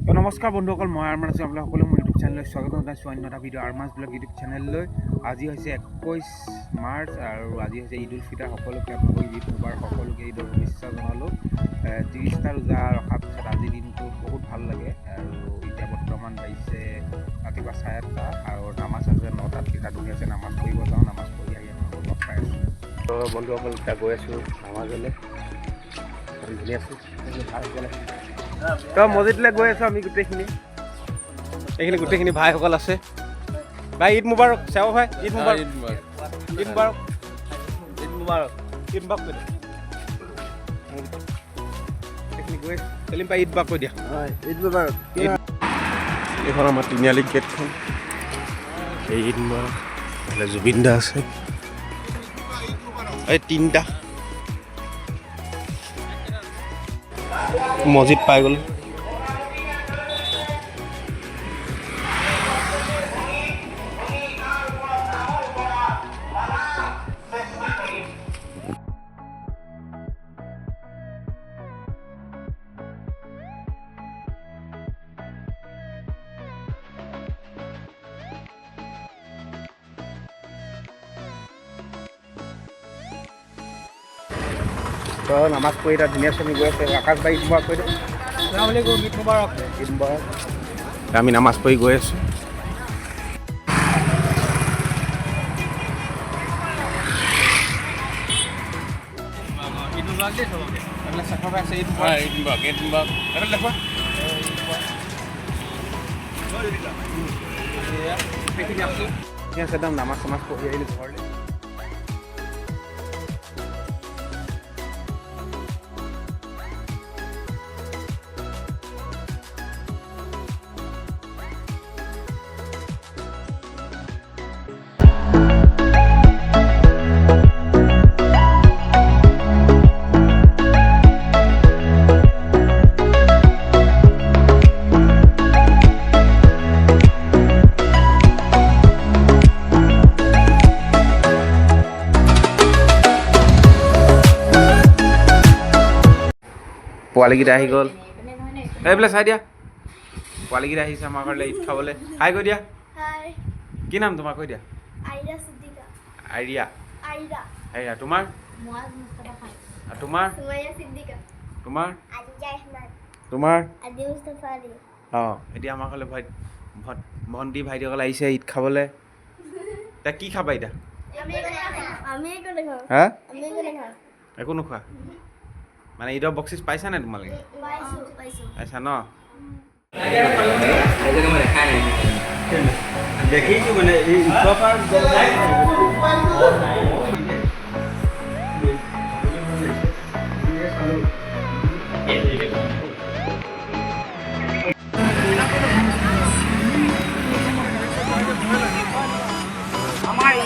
তো নমস্কাৰ বন্ধুসকল, মই আৰমান আছোঁ। আপোনালোক সকলো মোৰ ইউটিউব চেনেললৈ স্বাগতম জনাইছোঁ। অন্য এটা ভিডিঅ' আৰমাছ ব্লগ ইউটিউব চেনেললৈ। আজি হৈছে 21 মাৰ্চ আৰু আজি হৈছে ঈদ উল ফিতৰ। সকলোকে আপোনালোকক ঈদ মুবাৰক, সকলোকে ঈদৰ শুভেচ্ছা জনালোঁ। 30টা ৰোজা ৰখাৰ পিছত আজিৰ দিনটো বহুত ভাল লাগে। আৰু এতিয়া বৰ্তমান বাজিছে ৰাতিপুৱা 8:30 আৰু নামাজ আছে 9টাত। কেইটা ধুনীয়া আছে, নামাজ পঢ়িব যাওঁ। নামাজ পঢ়ি আহি আপোনালোকক লগ পাই আছোঁ। তো বন্ধুসকল, এতিয়া গৈ আছোঁ নামাজলৈ। ধুনীয়া আছোঁ ভাল গ'লে তো মছজিদলৈ গৈ আছোঁ আমি গোটেইখিনি। এইখিনি গোটেইখিনি ভাইসকল আছে। ভাই ঈদ মুবাৰক। চাও ভাই ঈদ মুবাৰক। ঈদ মুবাৰক। ঈদ মুবাৰক। ঈদ মুবাৰক। ঈদ মুবাৰক কৈ দিয়া। এইখিনি গৈ চেলিম ভাই ঈদ মুবাৰক কৈ দিয়া। ঈদ মুবাৰক। এইখন আমাৰ তিনিআলি গেটখন। এই ঈদ মুবাৰক। এইফালে জুবিন দা আছে। এই তিনিটা মছজিদ পাই গ'ল। তো নামাজ পঢ়ি তাত ধুনীয়া চমি গৈ আছে। আকাশ ভাই ঈদ মুবাৰক কৈ দিওঁ। ঈদ মুবাৰক। ঈদ মুবাৰক। আমি নামাজ পঢ়ি গৈ আছোঁ। ঈদ মুবাৰক দেই চবকে। এইবিলাক চাফা আছে। ঈদ মুবাৰক। ঈদ মুবাৰক। ঈদ মুবাৰক। এইবিলাক দেখুৱা। সেইখিনি আছোঁ। ঠিক আছে, একদম নামাজ চামাজ পঢ়ি আহিলোঁ ঘৰলৈ। পোৱালীকেইটা আহি গ'ল। এইবিলাক চাই দিয়া। পোৱালীকেইটা আহিছে আমাৰ ঘৰলৈ ঈদ খাবলৈ। হাই কৈ দিয়া। কি নাম তোমাৰ? কৈ দিয়া। আইৰিয়া। আইৰিয়া। তোমাৰ? তোমাৰ? তোমাৰ? তোমাৰ? অঁ, এতিয়া আমাৰ ঘৰলৈ ভণ্টি ভাইটিসকল আহিছে ঈদ খাবলৈ। এতিয়া কি খাবা এতিয়া? হা? একো নোখোৱা? মানে ঈদৰ বক্সিচ পাইছা নাই তোমালোকে? পাইছা ন? দেখিছোঁ মানে এই আমাৰ